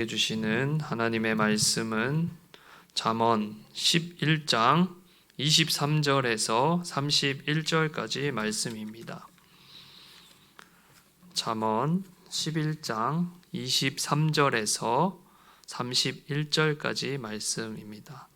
주시는 하나님의 말씀은 잠언 11장 23절에서 31절까지 말씀입니다. 잠언 11장 23절에서 31절까지 말씀입니다.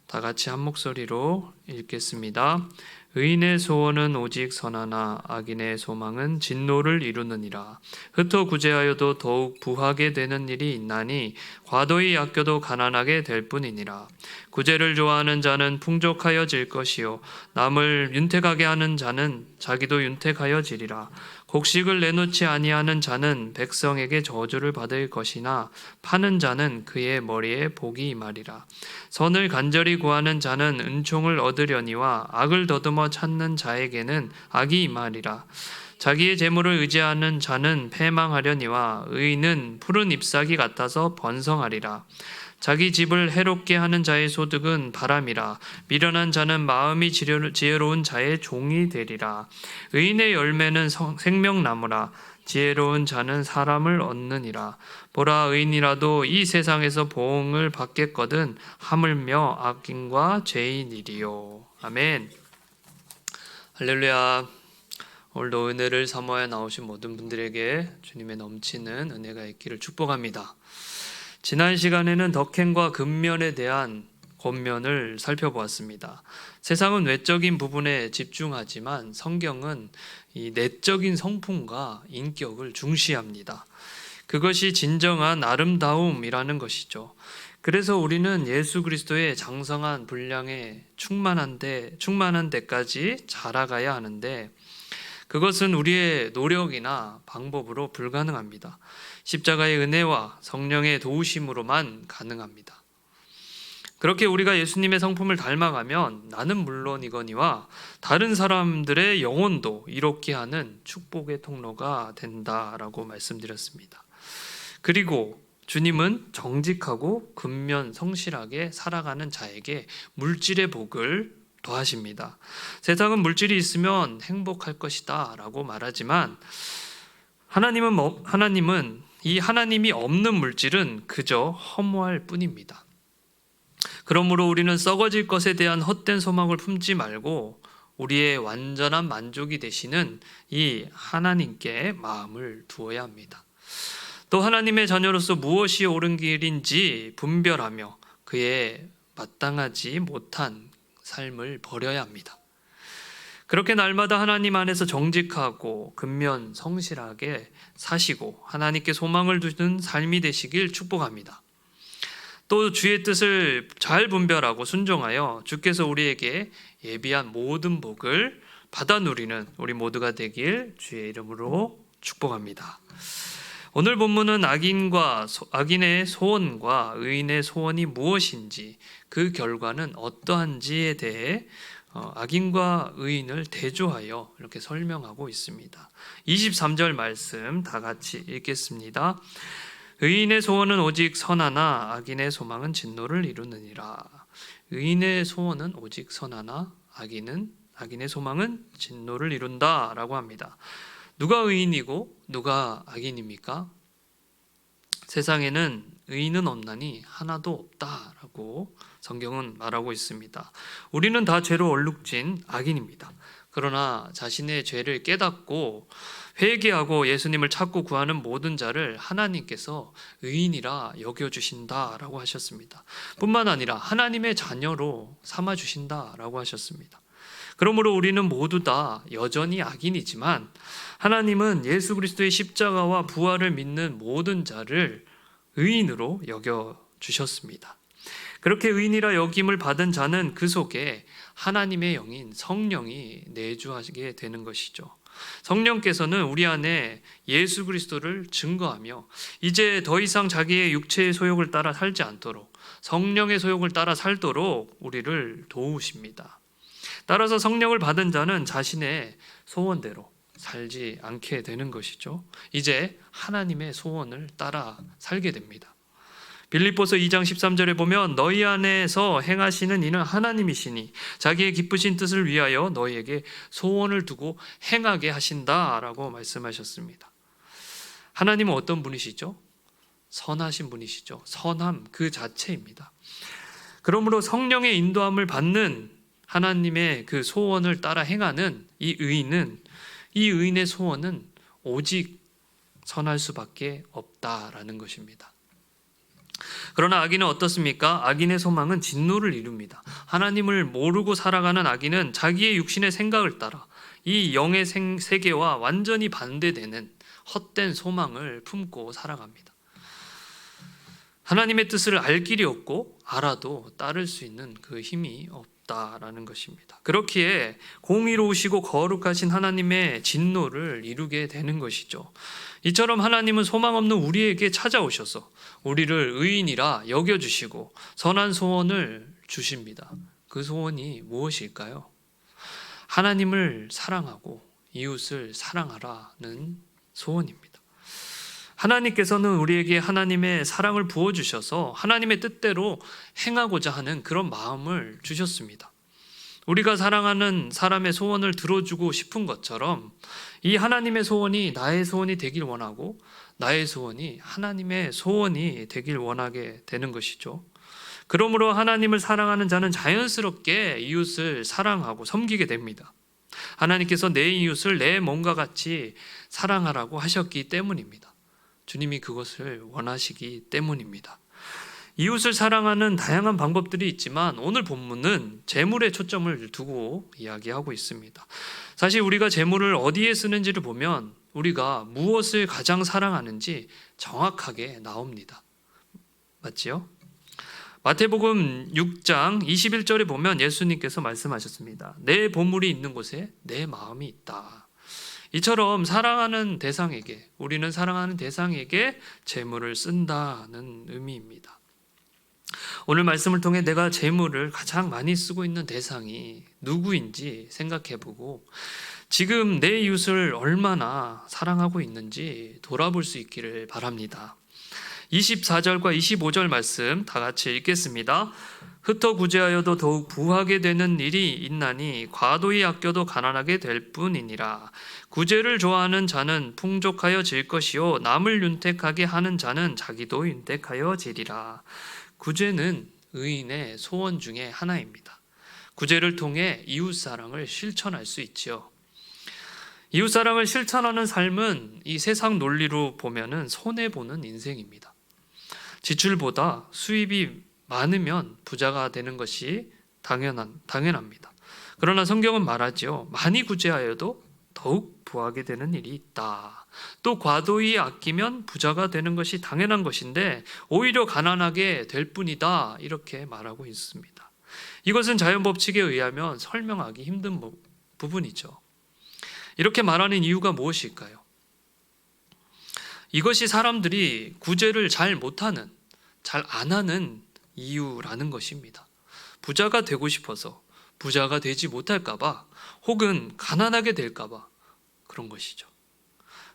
다 같이 한 목소리로 읽겠습니다. 의인의 소원은 오직 선하나 악인의 소망은 진노를 이루느니라. 흩어 구제하여도 더욱 부하게 되는 일이 있나니 과도히 아껴도 가난하게 될 뿐이니라. 구제를 좋아하는 자는 풍족하여질 것이요 남을 윤택하게 하는 자는 자기도 윤택하여지리라. 곡식을 내놓지 아니하는 자는 백성에게 저주를 받을 것이나 파는 자는 그의 머리에 복이 임하리라. 선을 간절히 구하는 자는 은총을 얻으려니와 악을 더듬어 찾는 자에게는 악이 임하리라. 자기의 재물을 의지하는 자는 패망하려니와 의인은 푸른 잎사귀 같아서 번성하리라. 자기 집을 해롭게 하는 자의 소득은 바람이라. 미련한 자는 마음이 지혜로운 자의 종이 되리라. 의인의 열매는 생명나무라. 지혜로운 자는 사람을 얻느니라. 보라, 의인이라도 이 세상에서 보응을 받겠거든 하물며 악인과 죄인이리요. 아멘. 할렐루야. 오늘도 은혜를 사모하여 나오신 모든 분들에게 주님의 넘치는 은혜가 있기를 축복합니다. 지난 시간에는 덕행과 근면에 대한 권면을 살펴보았습니다. 세상은 외적인 부분에 집중하지만 성경은 이 내적인 성품과 인격을 중시합니다. 그것이 진정한 아름다움이라는 것이죠. 그래서 우리는 예수 그리스도의 장성한 분량에 충만한 데까지 자라가야 하는데 그것은 우리의 노력이나 방법으로 불가능합니다. 십자가의 은혜와 성령의 도우심으로만 가능합니다. 그렇게 우리가 예수님의 성품을 닮아가면 나는 물론이거니와 다른 사람들의 영혼도 이롭게 하는 축복의 통로가 된다라고 말씀드렸습니다. 그리고 주님은 정직하고 근면 성실하게 살아가는 자에게 물질의 복을 더하십니다. 세상은 물질이 있으면 행복할 것이다 라고 말하지만 하나님은 이 하나님이 없는 물질은 그저 허무할 뿐입니다. 그러므로 우리는 썩어질 것에 대한 헛된 소망을 품지 말고 우리의 완전한 만족이 되시는 이 하나님께 마음을 두어야 합니다. 또 하나님의 자녀로서 무엇이 옳은 길인지 분별하며 그에 마땅하지 못한 삶을 버려야 합니다. 그렇게 날마다 하나님 안에서 정직하고 근면 성실하게 사시고 하나님께 소망을 두는 삶이 되시길 축복합니다. 또 주의 뜻을 잘 분별하고 순종하여 주께서 우리에게 예비한 모든 복을 받아 누리는 우리 모두가 되길 주의 이름으로 축복합니다. 오늘 본문은 악인의 소원과 의인의 소원이 무엇인지 그 결과는 어떠한지에 대해 악인과 의인을 대조하여 이렇게 설명하고 있습니다. 23절 말씀 다 같이 읽겠습니다. 의인의 소원은 오직 선하나 악인의 소망은 진노를 이루느니라. 의인의 소원은 오직 선하나 악인의 소망은 진노를 이룬다라고 합니다. 누가 의인이고 누가 악인입니까? 세상에는 의인은 없나니 하나도 없다라고 성경은 말하고 있습니다. 우리는 다 죄로 얼룩진 악인입니다. 그러나 자신의 죄를 깨닫고 회개하고 예수님을 찾고 구하는 모든 자를 하나님께서 의인이라 여겨주신다라고 하셨습니다. 뿐만 아니라 하나님의 자녀로 삼아주신다라고 하셨습니다. 그러므로 우리는 모두 다 여전히 악인이지만 하나님은 예수 그리스도의 십자가와 부활을 믿는 모든 자를 의인으로 여겨주셨습니다. 그렇게 의인이라 여김을 받은 자는 그 속에 하나님의 영인 성령이 내주하게 되는 것이죠. 성령께서는 우리 안에 예수 그리스도를 증거하며 이제 더 이상 자기의 육체의 소욕을 따라 살지 않도록 성령의 소욕을 따라 살도록 우리를 도우십니다. 따라서 성령을 받은 자는 자신의 소원대로 살지 않게 되는 것이죠. 이제 하나님의 소원을 따라 살게 됩니다. 빌립보서 2장 13절에 보면 너희 안에서 행하시는 이는 하나님이시니 자기의 기쁘신 뜻을 위하여 너희에게 소원을 두고 행하게 하신다라고 말씀하셨습니다. 하나님은 어떤 분이시죠? 선하신 분이시죠. 선함 그 자체입니다. 그러므로 성령의 인도함을 받는 하나님의 그 소원을 따라 행하는 이 의인의 소원은 오직 선할 수밖에 없다라는 것입니다. 그러나 악인은 어떻습니까? 악인의 소망은 진노를 이룹니다. 하나님을 모르고 살아가는 악인은 자기의 육신의 생각을 따라 이 영의 세계와 완전히 반대되는 헛된 소망을 품고 살아갑니다. 하나님의 뜻을 알 길이 없고 알아도 따를 수 있는 그 힘이 없다라는 것입니다. 그렇기에 공의로우시고 거룩하신 하나님의 진노를 이루게 되는 것이죠. 이처럼 하나님은 소망 없는 우리에게 찾아오셔서 우리를 의인이라 여겨주시고 선한 소원을 주십니다. 그 소원이 무엇일까요? 하나님을 사랑하고 이웃을 사랑하라는 소원입니다. 하나님께서는 우리에게 하나님의 사랑을 부어주셔서 하나님의 뜻대로 행하고자 하는 그런 마음을 주셨습니다. 우리가 사랑하는 사람의 소원을 들어주고 싶은 것처럼 이 하나님의 소원이 나의 소원이 되길 원하고 나의 소원이 하나님의 소원이 되길 원하게 되는 것이죠. 그러므로 하나님을 사랑하는 자는 자연스럽게 이웃을 사랑하고 섬기게 됩니다. 하나님께서 내 이웃을 내 몸과 같이 사랑하라고 하셨기 때문입니다. 주님이 그것을 원하시기 때문입니다. 이웃을 사랑하는 다양한 방법들이 있지만 오늘 본문은 재물에 초점을 두고 이야기하고 있습니다. 사실 우리가 재물을 어디에 쓰는지를 보면 우리가 무엇을 가장 사랑하는지 정확하게 나옵니다. 맞지요? 마태복음 6장 21절에 보면 예수님께서 말씀하셨습니다. 내 보물이 있는 곳에 내 마음이 있다. 이처럼 사랑하는 대상에게, 우리는 사랑하는 대상에게 재물을 쓴다는 의미입니다. 오늘 말씀을 통해 내가 재물을 가장 많이 쓰고 있는 대상이 누구인지 생각해보고 지금 내 이웃을 얼마나 사랑하고 있는지 돌아볼 수 있기를 바랍니다. 24절과 25절 말씀 다 같이 읽겠습니다. 흩어 구제하여도 더욱 부하게 되는 일이 있나니 과도히 아껴도 가난하게 될 뿐이니라. 구제를 좋아하는 자는 풍족하여 질 것이요 남을 윤택하게 하는 자는 자기도 윤택하여 지리라. 구제는 의인의 소원 중에 하나입니다. 구제를 통해 이웃사랑을 실천할 수 있지요. 이웃사랑을 실천하는 삶은 이 세상 논리로 보면은 손해보는 인생입니다. 지출보다 수입이 많으면 부자가 되는 것이 당연합니다. 그러나 성경은 말하죠. 많이 구제하여도 더욱 부하게 되는 일이 있다. 또 과도히 아끼면 부자가 되는 것이 당연한 것인데 오히려 가난하게 될 뿐이다. 이렇게 말하고 있습니다. 이것은 자연 법칙에 의하면 설명하기 힘든 부분이죠. 이렇게 말하는 이유가 무엇일까요? 이것이 사람들이 구제를 잘 못하는, 잘 안 하는 이유라는 것입니다. 부자가 되고 싶어서 부자가 되지 못할까 봐 혹은 가난하게 될까 봐 그런 것이죠.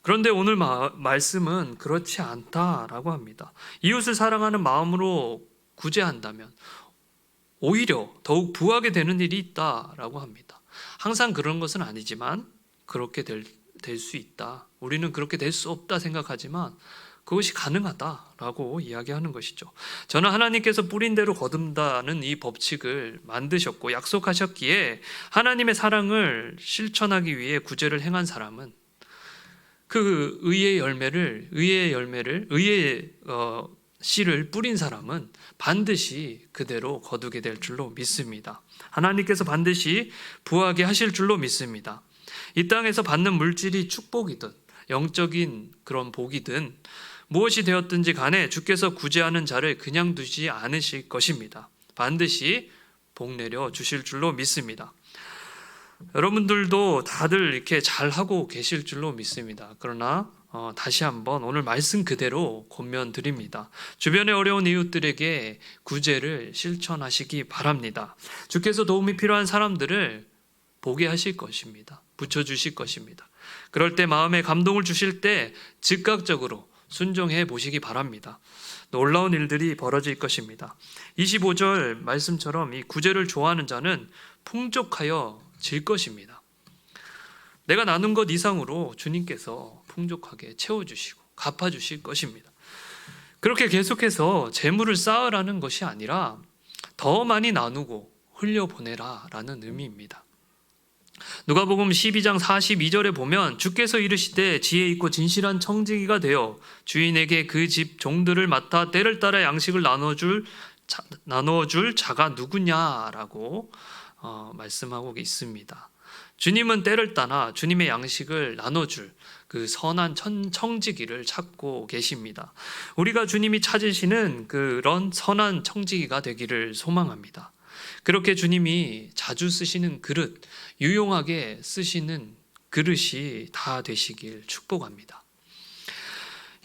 그런데 오늘 말씀은 그렇지 않다라고 합니다. 이웃을 사랑하는 마음으로 구제한다면 오히려 더욱 부하게 되는 일이 있다라고 합니다. 항상 그런 것은 아니지만 그렇게 될 수 있다. 우리는 그렇게 될 수 없다 생각하지만 그것이 가능하다라고 이야기하는 것이죠. 저는 하나님께서 뿌린 대로 거둔다는 이 법칙을 만드셨고 약속하셨기에 하나님의 사랑을 실천하기 위해 구제를 행한 사람은 그 의의 씨를 뿌린 사람은 반드시 그대로 거두게 될 줄로 믿습니다. 하나님께서 반드시 부하게 하실 줄로 믿습니다. 이 땅에서 받는 물질이 축복이든 영적인 그런 복이든 무엇이 되었든지 간에 주께서 구제하는 자를 그냥 두지 않으실 것입니다. 반드시 복 내려 주실 줄로 믿습니다. 여러분들도 다들 이렇게 잘하고 계실 줄로 믿습니다. 그러나 다시 한번 오늘 말씀 그대로 권면드립니다. 주변에 어려운 이웃들에게 구제를 실천하시기 바랍니다. 주께서 도움이 필요한 사람들을 보게 하실 것입니다. 붙여주실 것입니다. 그럴 때 마음에 감동을 주실 때 즉각적으로 순종해 보시기 바랍니다. 놀라운 일들이 벌어질 것입니다. 25절 말씀처럼 이 구제를 좋아하는 자는 풍족하여 질 것입니다. 내가 나눈 것 이상으로 주님께서 풍족하게 채워주시고 갚아주실 것입니다. 그렇게 계속해서 재물을 쌓으라는 것이 아니라 더 많이 나누고 흘려보내라 라는 의미입니다. 누가복음 12장 42절에 보면 주께서 이르시되 지혜 있고 진실한 청지기가 되어 주인에게 그 집 종들을 맡아 때를 따라 양식을 나누어줄 자가 누구냐라고 말씀하고 있습니다. 주님은 때를 따나 주님의 양식을 나눠줄 그 선한 청지기를 찾고 계십니다. 우리가 주님이 찾으시는 그런 선한 청지기가 되기를 소망합니다. 그렇게 주님이 자주 쓰시는 그릇, 유용하게 쓰시는 그릇이 다 되시길 축복합니다.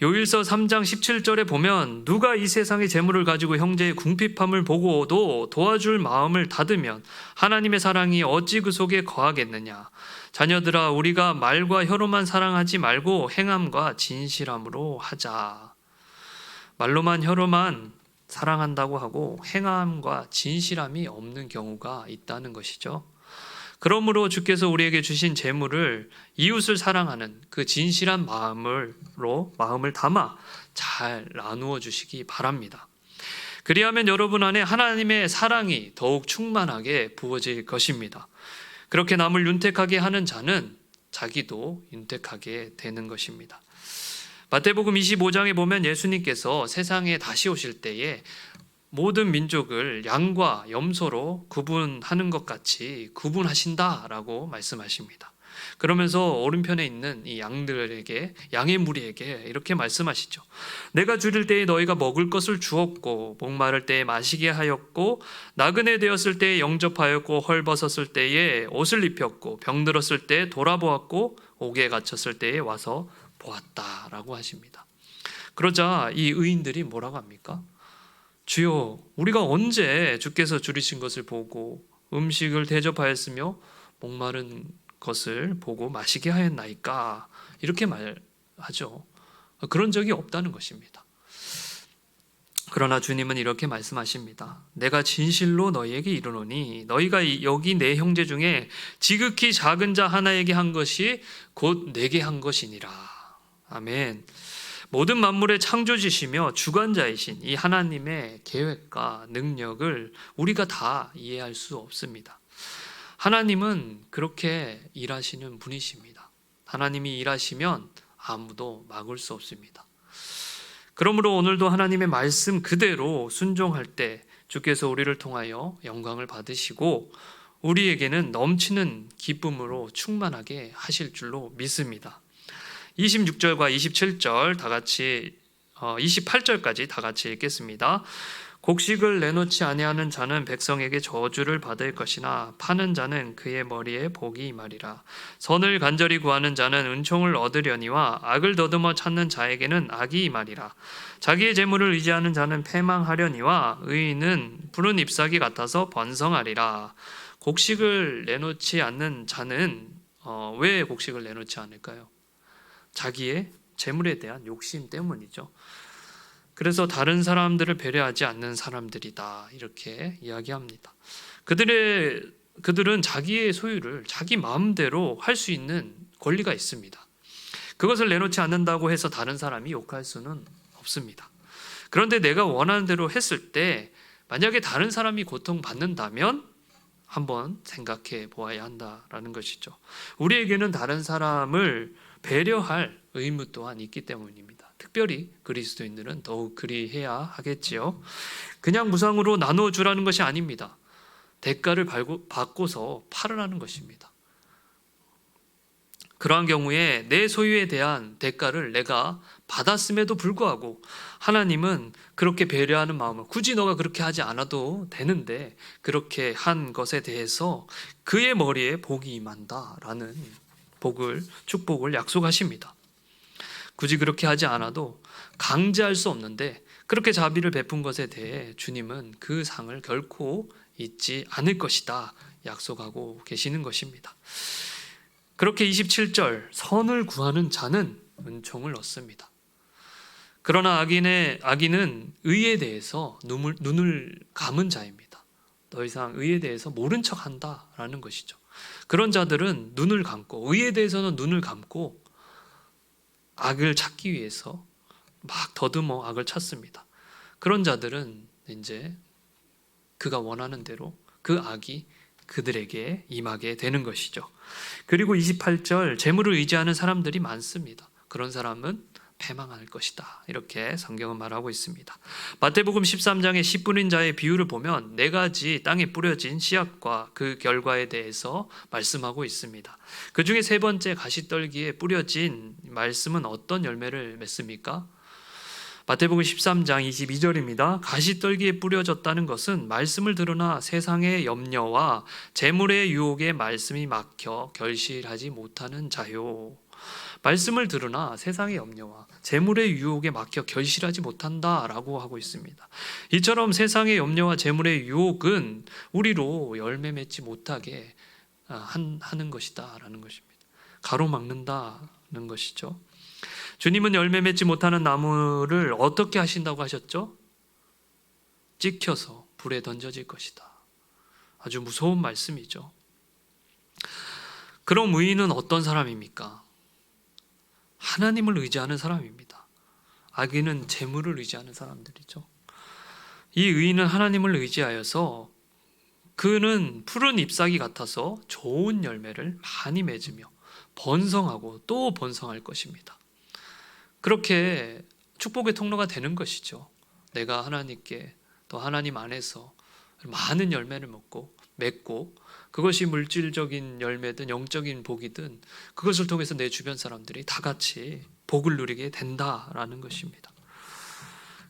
요일서 3장 17절에 보면 누가 이 세상의 재물을 가지고 형제의 궁핍함을 보고도 도와줄 마음을 닫으면 하나님의 사랑이 어찌 그 속에 거하겠느냐. 자녀들아 우리가 말과 혀로만 사랑하지 말고 행함과 진실함으로 하자. 말로만 혀로만 사랑한다고 하고 행함과 진실함이 없는 경우가 있다는 것이죠. 그러므로 주께서 우리에게 주신 재물을 이웃을 사랑하는 그 진실한 마음을 담아 잘 나누어 주시기 바랍니다. 그리하면 여러분 안에 하나님의 사랑이 더욱 충만하게 부어질 것입니다. 그렇게 남을 윤택하게 하는 자는 자기도 윤택하게 되는 것입니다. 마태복음 25장에 보면 예수님께서 세상에 다시 오실 때에 모든 민족을 양과 염소로 구분하는 것 같이 구분하신다라고 말씀하십니다. 그러면서 오른편에 있는 이 양들에게, 양의 무리에게 이렇게 말씀하시죠. 내가 줄일 때에 너희가 먹을 것을 주었고 목마를 때에 마시게 하였고 나그네 되었을 때에 영접하였고 헐벗었을 때에 옷을 입혔고 병들었을 때에 돌아보았고 옥에 갇혔을 때에 와서 보았다라고 하십니다. 그러자 이 의인들이 뭐라고 합니까? 주여, 우리가 언제 주께서 줄이신 것을 보고 음식을 대접하였으며 목마른 것을 보고 마시게 하였나이까? 이렇게 말하죠. 그런 적이 없다는 것입니다. 그러나 주님은 이렇게 말씀하십니다. 내가 진실로 너희에게 이르노니 너희가 여기 내 형제 중에 지극히 작은 자 하나에게 한 것이 곧 내게 한 것이니라. 아멘. 모든 만물의 창조주시며 주관자이신 이 하나님의 계획과 능력을 우리가 다 이해할 수 없습니다. 하나님은 그렇게 일하시는 분이십니다. 하나님이 일하시면 아무도 막을 수 없습니다. 그러므로 오늘도 하나님의 말씀 그대로 순종할 때 주께서 우리를 통하여 영광을 받으시고 우리에게는 넘치는 기쁨으로 충만하게 하실 줄로 믿습니다. 26절과 27절 다 같이 28절까지 다 같이 읽겠습니다. 곡식을 내놓지 아니하는 자는 백성에게 저주를 받을 것이나 파는 자는 그의 머리에 복이 임하리라. 선을 간절히 구하는 자는 은총을 얻으려니와 악을 더듬어 찾는 자에게는 악이 임하리라. 자기의 재물을 의지하는 자는 패망하려니와 의인은 푸른 잎사귀 같아서 번성하리라. 곡식을 내놓지 않는 자는 왜 곡식을 내놓지 않을까요? 자기의 재물에 대한 욕심 때문이죠. 그래서 다른 사람들을 배려하지 않는 사람들이다 이렇게 이야기합니다. 그들은 자기의 소유를 자기 마음대로 할 수 있는 권리가 있습니다. 그것을 내놓지 않는다고 해서 다른 사람이 욕할 수는 없습니다. 그런데 내가 원하는 대로 했을 때 만약에 다른 사람이 고통받는다면 한번 생각해 보아야 한다라는 것이죠. 우리에게는 다른 사람을 배려할 의무 또한 있기 때문입니다. 특별히 그리스도인들은 더욱 그리해야 하겠지요. 그냥 무상으로 나누어 주라는 것이 아닙니다. 대가를 받고서 팔으라는 것입니다. 그러한 경우에 내 소유에 대한 대가를 내가 받았음에도 불구하고 하나님은 그렇게 배려하는 마음을 굳이 너가 그렇게 하지 않아도 되는데 그렇게 한 것에 대해서 그의 머리에 복이 임한다라는 축복을 약속하십니다. 굳이 그렇게 하지 않아도 강제할 수 없는데 그렇게 자비를 베푼 것에 대해 주님은 그 상을 결코 잊지 않을 것이다 약속하고 계시는 것입니다. 그렇게 27절 선을 구하는 자는 은총을 얻습니다. 그러나 악인은 의에 대해서 눈을 감은 자입니다. 더 이상 의에 대해서 모른 척한다라는 것이죠. 그런 자들은 눈을 감고 의에 대해서는 눈을 감고 악을 찾기 위해서 막 더듬어 악을 찾습니다. 그런 자들은 이제 그가 원하는 대로 그 악이 그들에게 임하게 되는 것이죠. 그리고 28절, 재물을 의지하는 사람들이 많습니다. 그런 사람은 패망할 것이다. 이렇게 성경은 말하고 있습니다. 마태복음 13장의 씨 뿌린 자의 비유를 보면 네 가지 땅에 뿌려진 씨앗과 그 결과에 대해서 말씀하고 있습니다. 그 중에 세 번째 가시떨기에 뿌려진 말씀은 어떤 열매를 맺습니까? 마태복음 13장 22절입니다. 가시떨기에 뿌려졌다는 것은 말씀을 들으나 세상의 염려와 재물의 유혹에 말씀이 막혀 결실하지 못하는 자요. 말씀을 들으나 세상의 염려와 재물의 유혹에 막혀 결실하지 못한다라고 하고 있습니다. 이처럼 세상의 염려와 재물의 유혹은 우리로 열매 맺지 못하게 하는 것이다라는 것입니다. 가로막는다는 것이죠. 주님은 열매 맺지 못하는 나무를 어떻게 하신다고 하셨죠? 찍혀서 불에 던져질 것이다. 아주 무서운 말씀이죠. 그럼 의인은 어떤 사람입니까? 하나님을 의지하는 사람입니다. 악인은 재물을 의지하는 사람들이죠. 이 의인은 하나님을 의지하여서 그는 푸른 잎사귀 같아서 좋은 열매를 많이 맺으며 번성하고 또 번성할 것입니다. 그렇게 축복의 통로가 되는 것이죠. 내가 하나님께 또 하나님 안에서 많은 열매를 맺고 그것이 물질적인 열매든 영적인 복이든 그것을 통해서 내 주변 사람들이 다 같이 복을 누리게 된다라는 것입니다.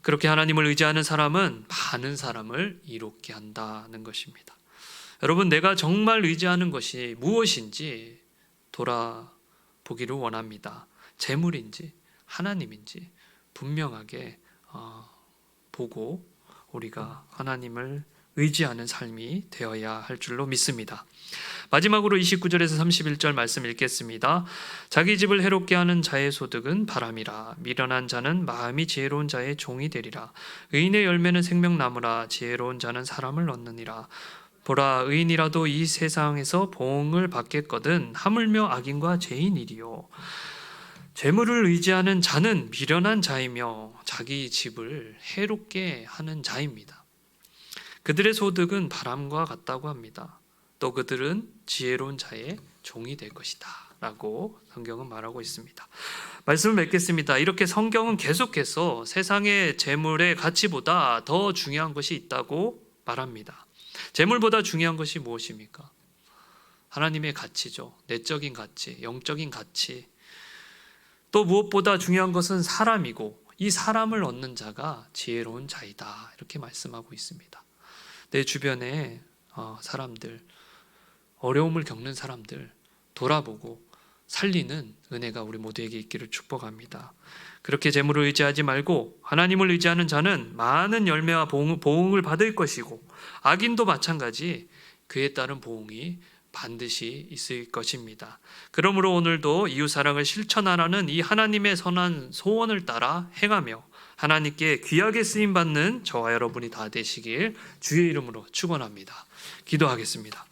그렇게 하나님을 의지하는 사람은 많은 사람을 이롭게 한다는 것입니다. 여러분, 내가 정말 의지하는 것이 무엇인지 돌아보기를 원합니다. 재물인지 하나님인지 분명하게 보고 우리가 하나님을 의지하는 삶이 되어야 할 줄로 믿습니다. 마지막으로 29절에서 31절 말씀 읽겠습니다. 자기 집을 해롭게 하는 자의 소득은 바람이라. 미련한 자는 마음이 지혜로운 자의 종이 되리라. 의인의 열매는 생명나무라. 지혜로운 자는 사람을 얻느니라. 보라, 의인이라도 이 세상에서 보응을 받겠거든 하물며 악인과 죄인이리요. 재물을 의지하는 자는 미련한 자이며 자기 집을 해롭게 하는 자입니다. 그들의 소득은 바람과 같다고 합니다. 또 그들은 지혜로운 자의 종이 될 것이다 라고 성경은 말하고 있습니다. 말씀을 맺겠습니다. 이렇게 성경은 계속해서 세상의 재물의 가치보다 더 중요한 것이 있다고 말합니다. 재물보다 중요한 것이 무엇입니까? 하나님의 가치죠. 내적인 가치, 영적인 가치. 또 무엇보다 중요한 것은 사람이고 이 사람을 얻는 자가 지혜로운 자이다 이렇게 말씀하고 있습니다. 내 주변에 사람들, 어려움을 겪는 사람들 돌아보고 살리는 은혜가 우리 모두에게 있기를 축복합니다. 그렇게 재물을 의지하지 말고 하나님을 의지하는 자는 많은 열매와 보응을 받을 것이고 악인도 마찬가지 그에 따른 보응이 반드시 있을 것입니다. 그러므로 오늘도 이웃사랑을 실천하라는 이 하나님의 선한 소원을 따라 행하며 하나님께 귀하게 쓰임받는 저와 여러분이 다 되시길 주의 이름으로 축원합니다. 기도하겠습니다.